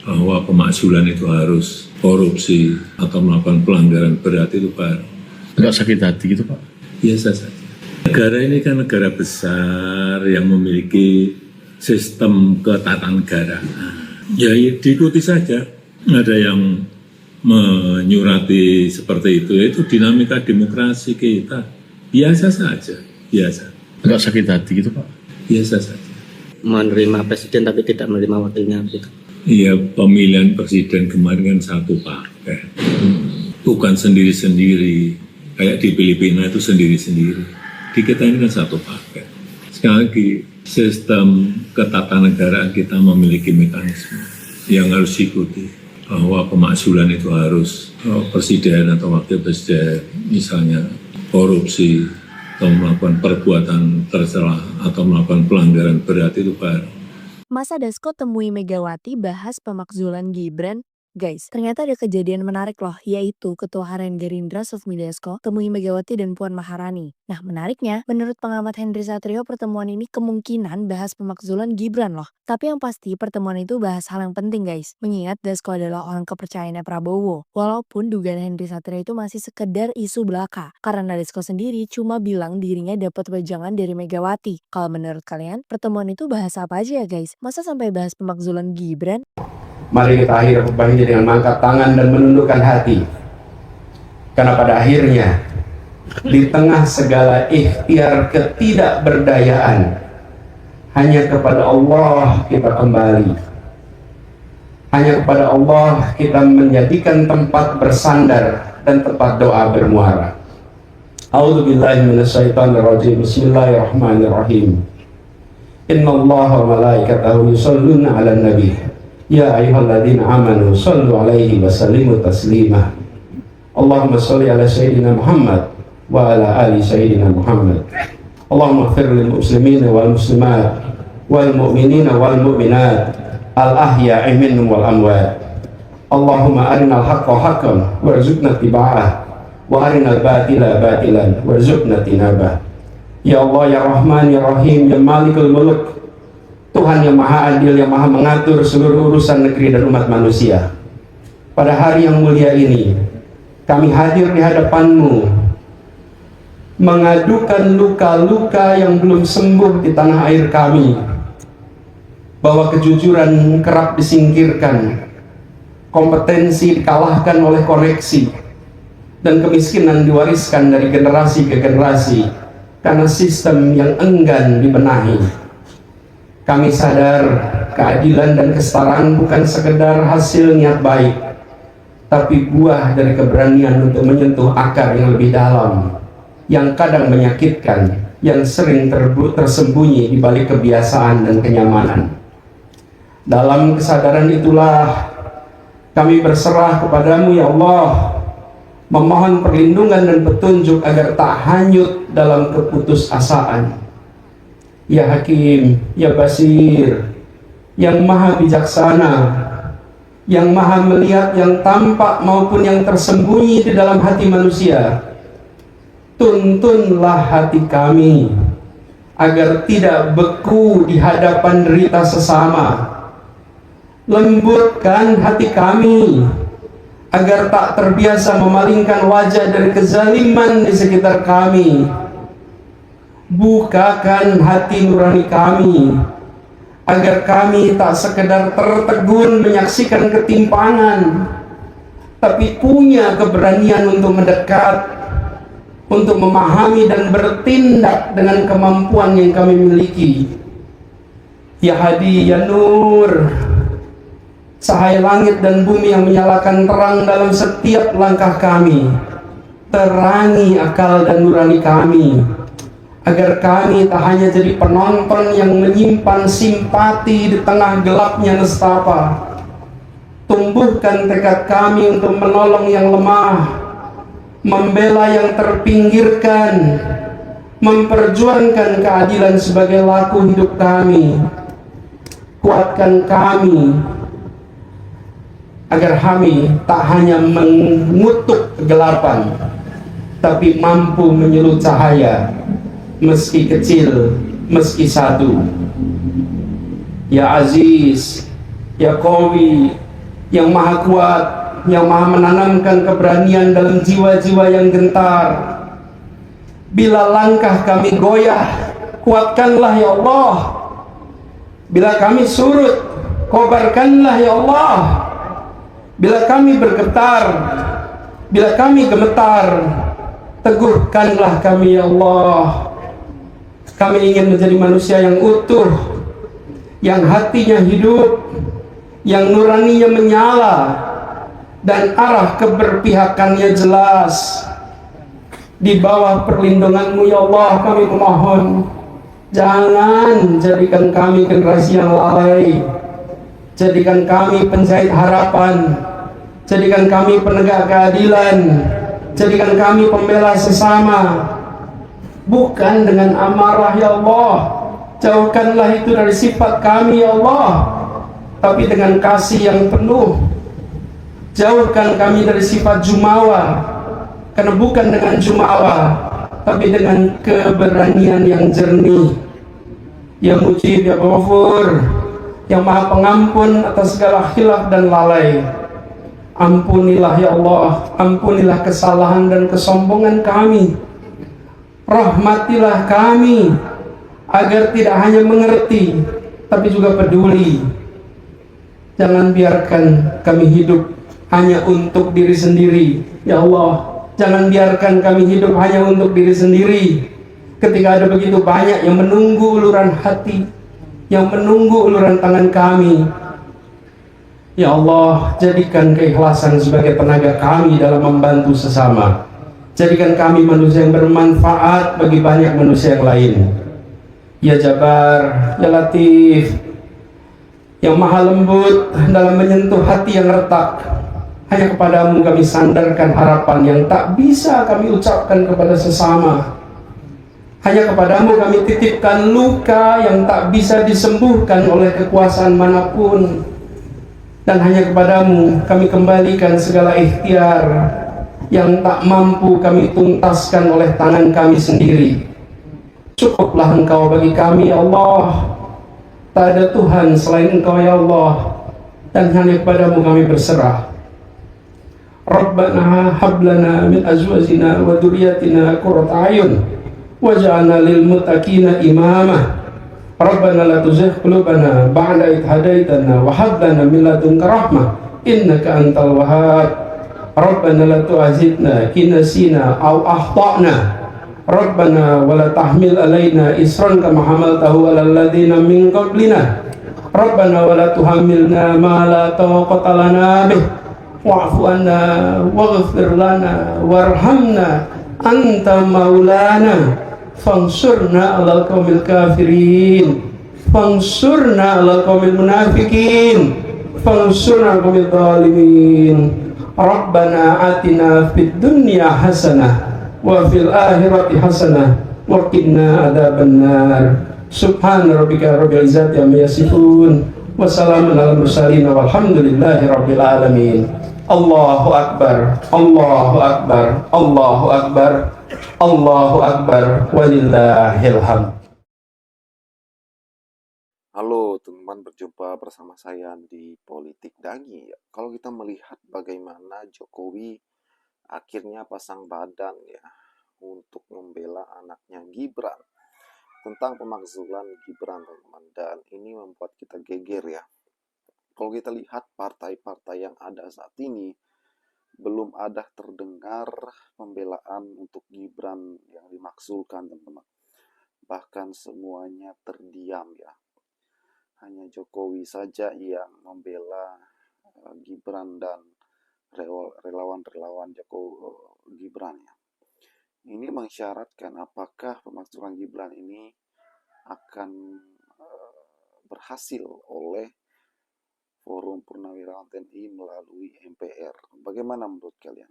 bahwa pemakzulan itu harus korupsi atau melakukan pelanggaran berat itu baru. Enggak sakit hati gitu Pak? Biasa saja. Negara ini kan negara besar yang memiliki sistem ketatanegaraan. Ya diikuti saja. Ada yang menyurati seperti itu, yaitu dinamika demokrasi kita. Biasa saja, biasa. Enggak sakit hati gitu Pak? Biasa saja. Menerima presiden tapi tidak menerima wakilnya gitu. Iya, pemilihan presiden kemarin kan satu paket. Bukan sendiri-sendiri. Kayak di Filipina itu sendiri-sendiri. Di kita ini kan satu paket. Sekali lagi, sistem ketatanegaraan kita memiliki mekanisme yang harus diikuti. Bahwa pemakzulan itu harus presiden atau wakil presiden, misalnya korupsi, atau melakukan perbuatan tercela, atau melakukan pelanggaran berat itu baru. Masa Dasko temui Megawati bahas pemakzulan Gibran. Guys, ternyata ada kejadian menarik loh, yaitu Ketua Harian Gerindra Sufmi Dasko temui Megawati dan Puan Maharani. Nah, menariknya, menurut pengamat Henry Satrio, pertemuan ini kemungkinan bahas pemakzulan Gibran loh. Tapi yang pasti, pertemuan itu bahas hal yang penting guys, mengingat Dasko adalah orang kepercayaannya Prabowo. Walaupun dugaan Henry Satrio itu masih sekedar isu belaka, karena Dasko sendiri cuma bilang dirinya dapat wejangan dari Megawati. Kalau menurut kalian, pertemuan itu bahas apa aja ya guys? Masa sampai bahas pemakzulan Gibran? Mari kita akhiri khutbah ini dengan mengangkat tangan dan menundukkan hati. Karena pada akhirnya, di tengah segala ikhtiar ketidakberdayaan, hanya kepada Allah kita kembali. Hanya kepada Allah kita menjadikan tempat bersandar dan tempat doa bermuara. A'udzubillahi minasyaitonirrajim. Bismillahirrahmanirrahim. Innallaha wa malaikatahu yusholluna 'alan nabi. Ya ayyuhalladzina amanu shallu 'alaihi wa sallimu taslima. Allahumma shalli 'ala sayyidina Muhammad wa 'ala ali sayyidina Muhammad. Allahumma ighfir lil muslimina wal muslimat wal mu'minina wal mu'minat al ahya'i minhum wal amwat. Allahumma arinal haqqa haqqan warzuqna ittiba'ah wa arinal batila batilan warzuqna tinabah. Ya Allah, ya Rahman, ya Rahim, ya Malikul Muluk, Tuhan yang maha adil, yang maha mengatur seluruh urusan negeri dan umat manusia. Pada hari yang mulia ini, kami hadir di hadapan-Mu, mengadukan luka-luka yang belum sembuh di tanah air kami, bahwa kejujuran kerap disingkirkan, kompetensi dikalahkan oleh koreksi, dan kemiskinan diwariskan dari generasi ke generasi, karena sistem yang enggan dibenahi. Kami sadar keadilan dan kesetaraan bukan sekedar hasil niat baik, tapi buah dari keberanian untuk menyentuh akar yang lebih dalam, yang kadang menyakitkan, yang sering tersembunyi di balik kebiasaan dan kenyamanan. Dalam kesadaran itulah kami berserah kepadamu ya Allah, memohon perlindungan dan petunjuk agar tak hanyut dalam keputusasaan. Ya Hakim, ya Basir, yang maha bijaksana, yang maha melihat yang tampak maupun yang tersembunyi di dalam hati manusia, tuntunlah hati kami agar tidak beku di hadapan derita sesama. Lembutkan hati kami agar tak terbiasa memalingkan wajah dari kezaliman di sekitar kami. Bukakan hati nurani kami agar kami tak sekedar tertegun menyaksikan ketimpangan, tapi punya keberanian untuk mendekat, untuk memahami dan bertindak dengan kemampuan yang kami miliki. Ya Hadi, ya Nur, cahaya langit dan bumi yang menyalakan terang dalam setiap langkah kami, terangi akal dan nurani kami, agar kami tak hanya jadi penonton yang menyimpan simpati di tengah gelapnya nestapa. Tumbuhkan tekad kami untuk menolong yang lemah, membela yang terpinggirkan, memperjuangkan keadilan sebagai laku hidup kami. Kuatkan kami agar kami tak hanya mengutuk kegelapan, tapi mampu menyulut cahaya, meski kecil, meski satu. Ya Aziz, Ya Qawi, yang maha kuat, yang maha menanamkan keberanian dalam jiwa-jiwa yang gentar. Bila langkah kami goyah, kuatkanlah ya Allah. Bila kami surut, kobarkanlah ya Allah. Bila kami bergetar, bila kami gemetar, teguhkanlah kami ya Allah. Kami ingin menjadi manusia yang utuh, yang hatinya hidup, yang nuraninya menyala, dan arah keberpihakannya jelas. Di bawah perlindungan-Mu ya Allah kami memohon, jangan jadikan kami generasi yang lalai. Jadikan kami penjahit harapan, jadikan kami penegak keadilan, jadikan kami pembela sesama. Bukan dengan amarah ya Allah, jauhkanlah itu dari sifat kami ya Allah, tapi dengan kasih yang penuh. Jauhkan kami dari sifat jumawa, karena bukan dengan jumawa, tapi dengan keberanian yang jernih. Ya Mujib, ya Ghafur, yang maha pengampun atas segala khilaf dan lalai. Ampunilah ya Allah, ampunilah kesalahan dan kesombongan kami. Rahmatilah kami agar tidak hanya mengerti, tapi juga peduli. Jangan biarkan kami hidup hanya untuk diri sendiri ya Allah. Jangan biarkan kami hidup hanya untuk diri sendiri, ketika ada begitu banyak yang menunggu uluran hati, yang menunggu uluran tangan kami. Ya Allah, jadikan keikhlasan sebagai tenaga kami dalam membantu sesama. Jadikan kami manusia yang bermanfaat bagi banyak manusia yang lain. Ya Jabar, ya Latif, yang maha lembut dalam menyentuh hati yang retak. Hanya kepadamu kami sandarkan harapan yang tak bisa kami ucapkan kepada sesama. Hanya kepadamu kami titipkan luka yang tak bisa disembuhkan oleh kekuasaan manapun. Dan hanya kepadamu kami kembalikan segala ikhtiar yang tak mampu kami tuntaskan oleh tangan kami sendiri. Cukuplah Engkau bagi kami ya Allah. Tak ada Tuhan selain Engkau ya Allah, dan hanya kepadamu kami berserah. Rabbana hablana min azwajina wa dzurriyyatina qurrata a'yun waj'alna lil muttaqina imama. Rabbana la tuzigh qulubana ba'da idh hadaitana wa hab lana min ladunka rahmah innaka antal wahhab. Rabbana la tu'akhidhna in nasina aw akhtana. Rabbana wa la tahmil alaina isran kama hamaltahu 'alal ladzina min qablina. Rabbana wa la tuhammilna ma la taqata lana bih wa'fu anna waghfir lana warhamna anta maulana fansurna 'alal qaumil kafirin fansurna 'alal qaumil munafiqin fansurna 'alal qaumil zalimin. Rabbana atina fid dunya hasanah wa fil akhirati hasanah wa qina adzabannar. Subhana rabbika rabbil izzati amma yasifun wa salamun alal mursalin walhamdulillahi rabbil alamin. Allahu akbar, Allahu akbar, Allahu akbar, Allahu akbar, walillahil hamd. Halo teman-teman, berjumpa bersama saya di Politik Dagi. Kalau kita melihat bagaimana Jokowi akhirnya pasang badan ya untuk membela anaknya Gibran, tentang pemakzulan Gibran teman-teman, dan ini membuat kita geger ya. Kalau kita lihat partai-partai yang ada saat ini, belum ada terdengar pembelaan untuk Gibran yang dimaksudkan teman-teman. Bahkan semuanya terdiam ya. Hanya Jokowi saja yang membela Gibran dan relawan-relawan Gibran ya. Ini mengisyaratkan apakah pemakzulan Gibran ini akan berhasil oleh Forum Purnawirawan TNI melalui MPR. Bagaimana menurut kalian?